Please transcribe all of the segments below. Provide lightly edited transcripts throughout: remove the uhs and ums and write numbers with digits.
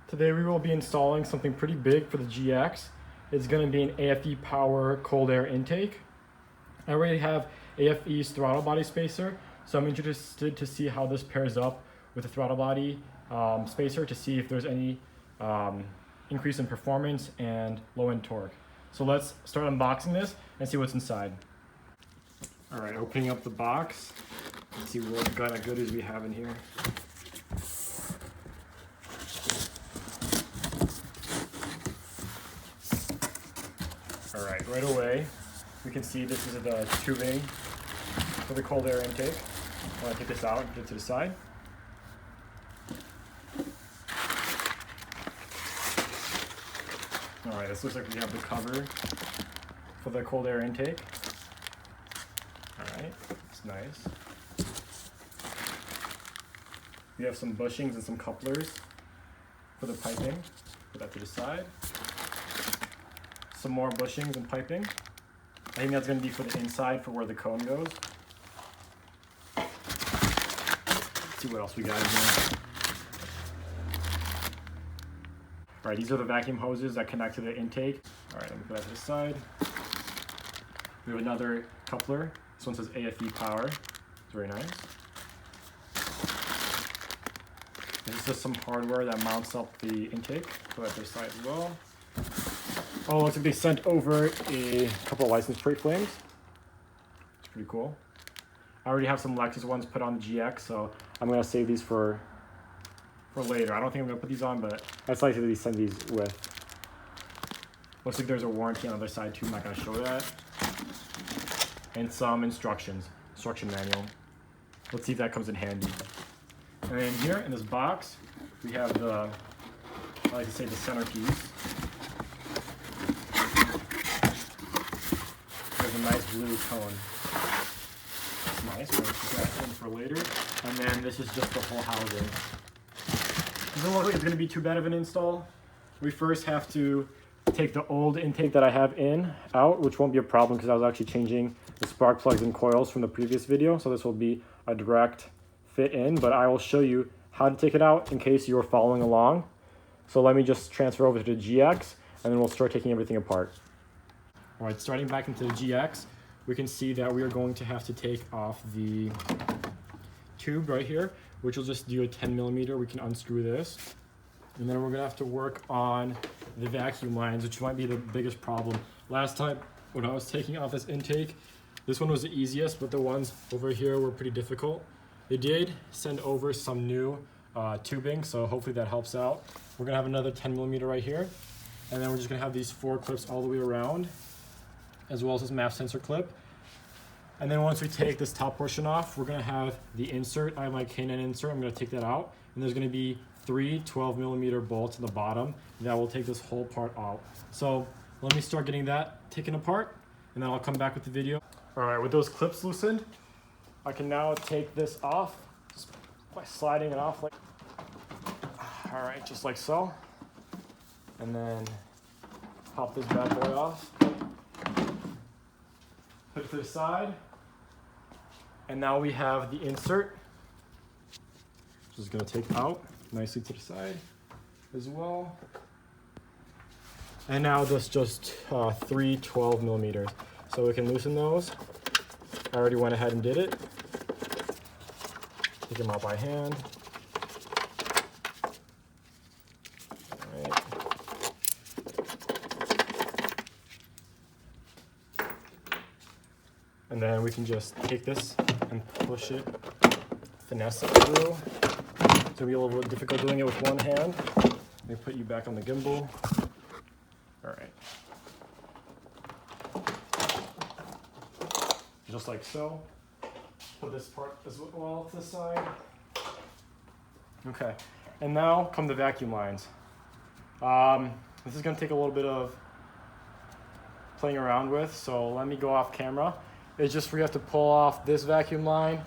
Today we will be installing something pretty big for the GX. It's going to be an aFe power cold air intake. I already have aFe's throttle body spacer, so I'm interested to see how this pairs up with the throttle body spacer to see if there's any increase in performance and low end torque. So let's start unboxing this and see what's inside. All right, opening up the box. Let's see what kind of goodies we have in here. All right, right away, we can see this is the tubing for the cold air intake. I want to take this out and put it to the side. All right, this looks like we have the cover for the cold air intake. All right, it's nice. We have some bushings and some couplers for the piping. Put that to the side. Some more bushings and piping. I think that's going to be for the inside for where the cone goes. Let's see what else we got in here. All right, these are the vacuum hoses that connect to the intake. All right, let me put that to the side. We have another coupler. This one says aFe power. It's very nice. This is just some hardware that mounts up the intake. Put that to the side as well. Oh, looks like they sent over a couple of license plate flames. It's pretty cool. I already have some Lexus ones put on the GX, so I'm gonna save these for later. I don't think I'm gonna put these on, but that's likely to send these with. Looks like there's a warranty on the other side too. I'm not gonna show that. And some instruction manual. Let's see if that comes in handy. And then here in this box, we have the, I like to say, the centerpiece. There's a nice blue cone. It's nice, we're gonna keep that in for later. And then this is just the whole housing. Doesn't look like it's gonna be too bad of an install. We first have to take the old intake that I have out, which won't be a problem because I was actually changing the spark plugs and coils from the previous video. So this will be a direct fit in, but I will show you how to take it out in case you're following along. So let me just transfer over to the GX and then we'll start taking everything apart. All right, starting back into the GX, we can see that we are going to have to take off the tube right here, which will just do a 10mm. We can unscrew this. And then we're gonna have to work on the vacuum lines, which might be the biggest problem. Last time when I was taking off this intake, this one was the easiest, but the ones over here were pretty difficult. They did send over some new tubing, so hopefully that helps out. We're gonna have another 10mm right here. And then we're just gonna have these 4 clips all the way around, as well as this MAP sensor clip. And then once we take this top portion off, we're gonna have the insert. I have my K9 insert, I'm gonna take that out. And there's gonna be 3 12mm bolts in the bottom that will take this whole part out. So let me start getting that taken apart, and then I'll come back with the video. All right, with those clips loosened, I can now take this off just by sliding it off like, all right, just like so. And then pop this bad boy off. Put it to the side. And now we have the insert, which is gonna take out nicely to the side as well. And now this just 3 12mm. So we can loosen those. I already went ahead and did it. Take them out by hand. All right. And then we can just take this and push it, finesse it through. It's gonna be a little bit difficult doing it with one hand. Let me put you back on the gimbal. All right. Just like so. Put this part as well to the side. Okay, and now come the vacuum lines. This is gonna take a little bit of playing around with, so let me go off camera. It's just we have to pull off this vacuum line,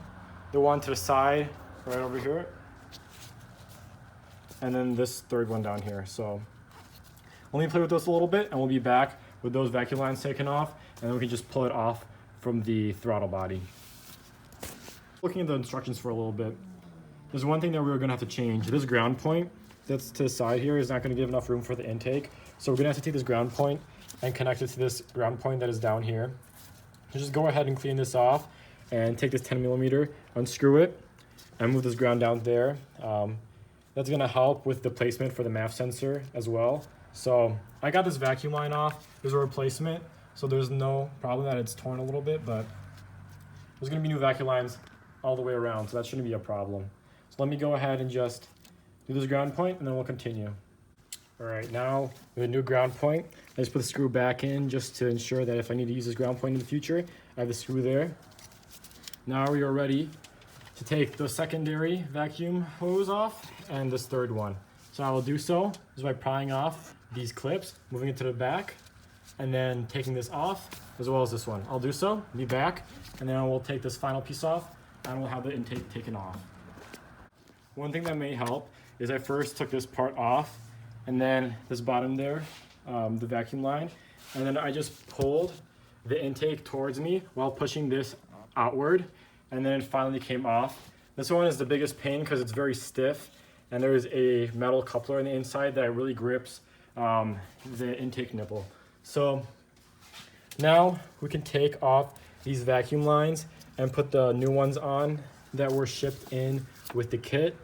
the one to the side, right over here, and then this third one down here. So let me play with this a little bit, and we'll be back with those vacuum lines taken off, and then we can just pull it off from the throttle body. Looking at the instructions for a little bit, there's one thing that we're gonna have to change. This ground point that's to the side here is not going to give enough room for the intake. So we're going to have to take this ground point and connect it to this ground point that is down here. So just go ahead and clean this off and take this 10mm, unscrew it, and move this ground down there. That's going to help with the placement for the MAF sensor as well. So I got this vacuum line off. There's a replacement, so there's no problem that it's torn a little bit, but there's going to be new vacuum lines all the way around, so that shouldn't be a problem. So let me go ahead and just do this ground point, and then we'll continue. All right, now with a new ground point, I just put the screw back in just to ensure that if I need to use this ground point in the future, I have the screw there. Now we are ready to take the secondary vacuum hose off and this third one. So I will do so is by prying off these clips, moving it to the back, and then taking this off as well as this one. I'll do so, be back, and then we'll take this final piece off and we'll have the intake taken off. One thing that may help is I first took this part off and then this bottom there, the vacuum line, and then I just pulled the intake towards me while pushing this outward, and then it finally came off. This one is the biggest pain because it's very stiff, and there is a metal coupler on the inside that really grips the intake nipple. So now we can take off these vacuum lines and put the new ones on that were shipped in with the kit.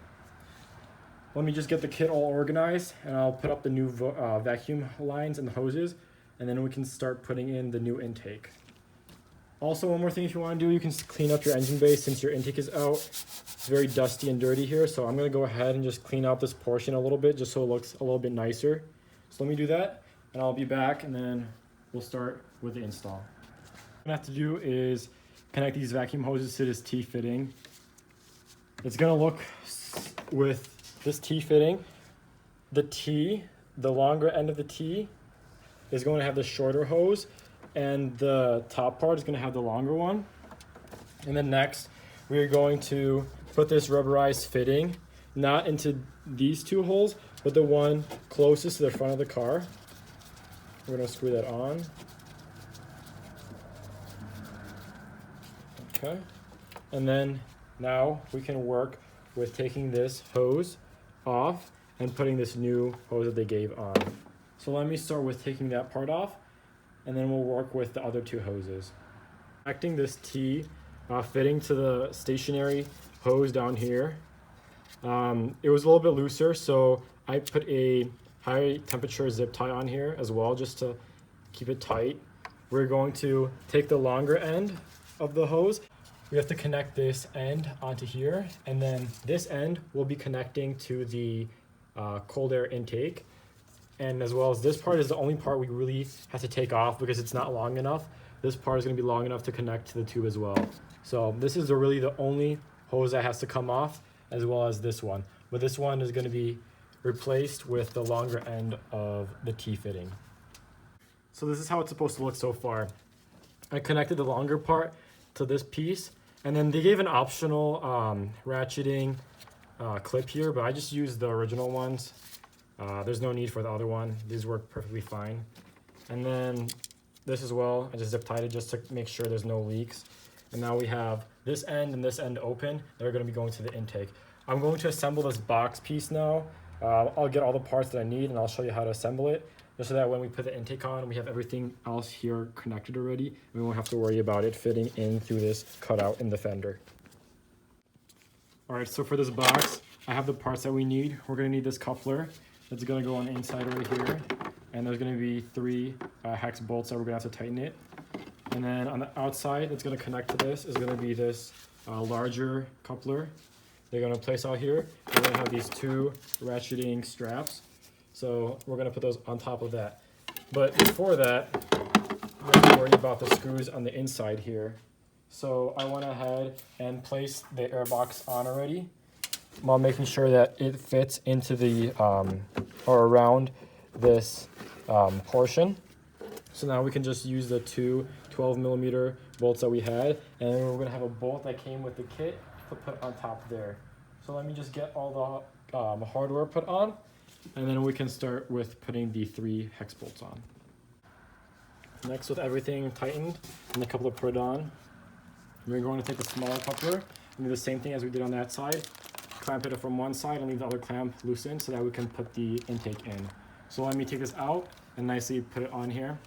Let me just get the kit all organized, and I'll put up the new vacuum lines and the hoses, and then we can start putting in the new intake. Also, one more thing if you want to do, you can clean up your engine bay since your intake is out. It's very dusty and dirty here, so I'm going to go ahead and just clean up this portion a little bit just so it looks a little bit nicer. So let me do that, and I'll be back, and then we'll start with the install. What I have to do is connect these vacuum hoses to this T-fitting. It's going to look with this T-fitting. The longer end of the T is going to have the shorter hose, and the top part is going to have the longer one. And then next, we're going to put this rubberized fitting, not into these two holes, but the one closest to the front of the car. We're going to screw that on. Okay. And then now we can work with taking this hose off and putting this new hose that they gave on. So let me start with taking that part off, and then we'll work with the other two hoses. Connecting this T fitting to the stationary hose down here. It was a little bit looser, so I put a high temperature zip tie on here as well just to keep it tight. We're going to take the longer end of the hose. We have to connect this end onto here, and then this end will be connecting to the cold air intake. And as well as this part is the only part we really have to take off because it's not long enough. This part is going to be long enough to connect to the tube as well. So this is really the only hose that has to come off, as well as this one. But this one is going to be replaced with the longer end of the T-fitting. So this is how it's supposed to look so far. I connected the longer part to this piece, and then they gave an optional ratcheting clip here, but I just used the original ones. There's no need for the other one. These work perfectly fine. And then this as well, I just zip tied it just to make sure there's no leaks. And now we have this end and this end open. They're going to be going to the intake. I'm going to assemble this box piece now. I'll get all the parts that I need, and I'll show you how to assemble it, just so that when we put the intake on, we have everything else here connected already, and we won't have to worry about it fitting in through this cutout in the fender. All right, so for this box, I have the parts that we need. We're going to need this coupler. It's going to go on the inside right here, and there's going to be 3 hex bolts that we're going to have to tighten it. And then on the outside that's going to connect to this is going to be this larger coupler they're going to place out here. We're going to have these 2 ratcheting straps, so we're going to put those on top of that. But before that, I'm going to worry about the screws on the inside here. So I went ahead and placed the airbox on already, while making sure that it fits into the or around this portion. So now we can just use the 2 12mm bolts that we had, and then we're going to have a bolt that came with the kit to put on top there. So let me just get all the hardware put on, and then we can start with putting the 3 hex bolts on. Next, with everything tightened and the coupler put on, we're going to take the smaller coupler and do the same thing as we did on that side. clamp it from one side and leave the other clamp loosened so that we can put the intake in. So let me take this out and nicely put it on here.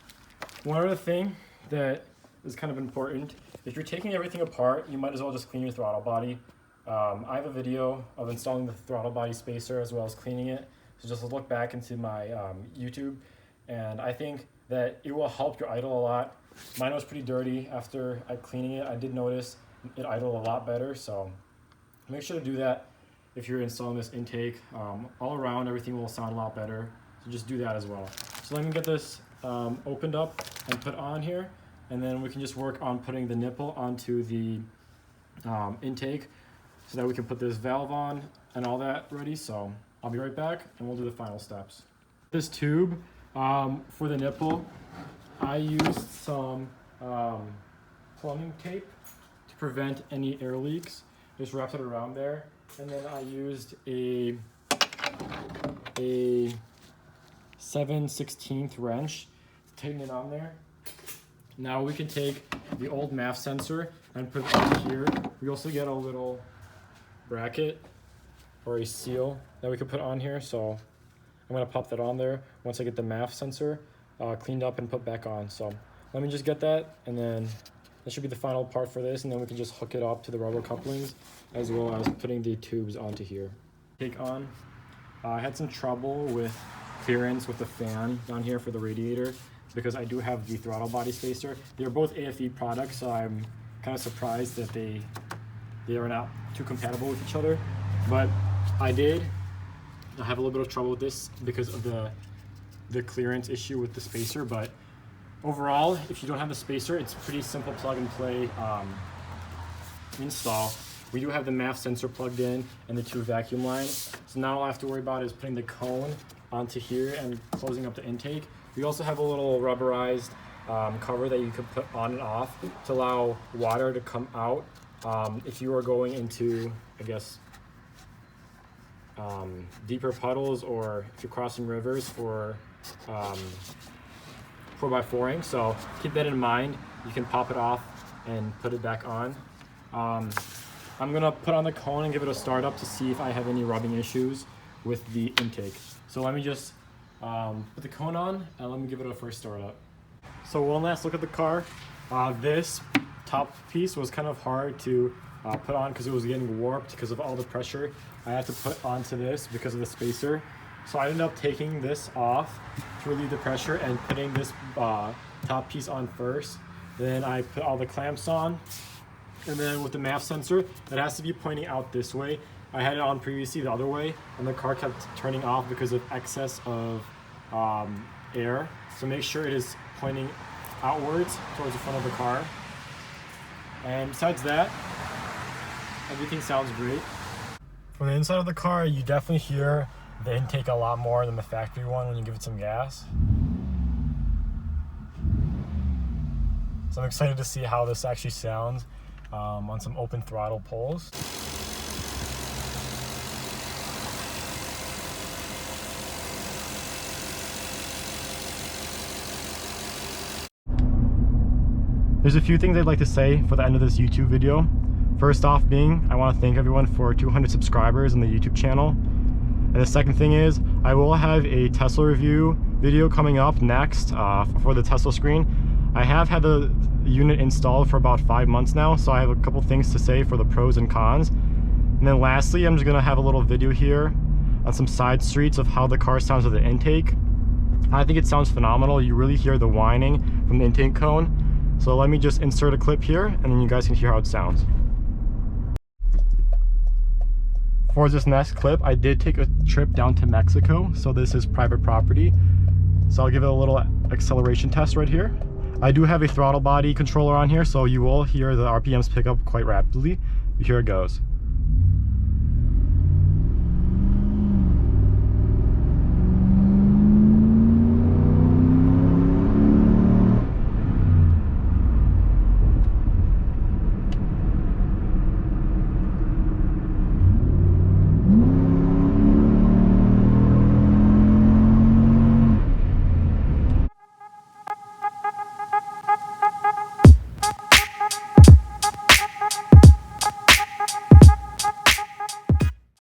One other thing that is kind of important, if you're taking everything apart, you might as well just clean your throttle body. I have a video of installing the throttle body spacer as well as cleaning it. So just look back into my YouTube, and I think that it will help your idle a lot. Mine was pretty dirty after cleaning it. I did notice it idled a lot better, so make sure to do that if you're installing this intake. All around, everything will sound a lot better, so just do that as well. So let me get this opened up and put on here, and then we can just work on putting the nipple onto the intake so that we can put this valve on and all that ready. So I'll be right back and we'll do the final steps. This tube for the nipple, I used some plumbing tape to prevent any air leaks. Just wrapped it around there, and then I used a 7/16 wrench to tighten it on there. Now we can take the old MAF sensor and put it on here. We also get a little bracket or a seal that we could put on here, so I'm gonna pop that on there once I get the MAF sensor cleaned up and put back on. So let me just get that, and then that should be the final part for this, and then we can just hook it up to the rubber couplings as well as putting the tubes onto here. Take on, I had some trouble with clearance with the fan down here for the radiator because I do have the throttle body spacer. They're both aFe products, so I'm kind of surprised that they are not too compatible with each other, but I have a little bit of trouble with this because of the clearance issue with the spacer. But overall, if you don't have the spacer, it's pretty simple plug and play install. We do have the MAF sensor plugged in and the 2 vacuum lines, so now all I have to worry about is putting the cone onto here and closing up the intake. We also have a little rubberized cover that you can put on and off to allow water to come out if you are going into, I guess, deeper puddles, or if you're crossing rivers for 4x4ing. So keep that in mind. You can pop it off and put it back on. I'm gonna put on the cone and give it a start up to see if I have any rubbing issues with the intake. So let me just put the cone on and let me give it a first start up. So one last look at the car. This top piece was kind of hard to put on because it was getting warped because of all the pressure I had to put onto this because of the spacer. So I ended up taking this off to relieve the pressure and putting this top piece on first. Then I put all the clamps on, and then with the MAF sensor, it has to be pointing out this way. I had it on previously the other way, and the car kept turning off because of excess of air. So make sure it is pointing outwards towards the front of the car. And besides that, everything sounds great. From the inside of the car, you definitely hear the intake a lot more than the factory one when you give it some gas. So I'm excited to see how this actually sounds on some open throttle pulls. There's a few things I'd like to say for the end of this YouTube video. First off being, I want to thank everyone for 200 subscribers on the YouTube channel. And the second thing is, I will have a Tesla review video coming up next for the Tesla screen. I have had the unit installed for about 5 months now, so I have a couple things to say for the pros and cons. And then lastly, I'm just going to have a little video here on some side streets of how the car sounds with the intake. I think it sounds phenomenal. You really hear the whining from the intake cone. So let me just insert a clip here, and then you guys can hear how it sounds. For this next clip, I did take a trip down to Mexico, so this is private property. So I'll give it a little acceleration test right here. I do have a throttle body controller on here, so you will hear the RPMs pick up quite rapidly. Here it goes.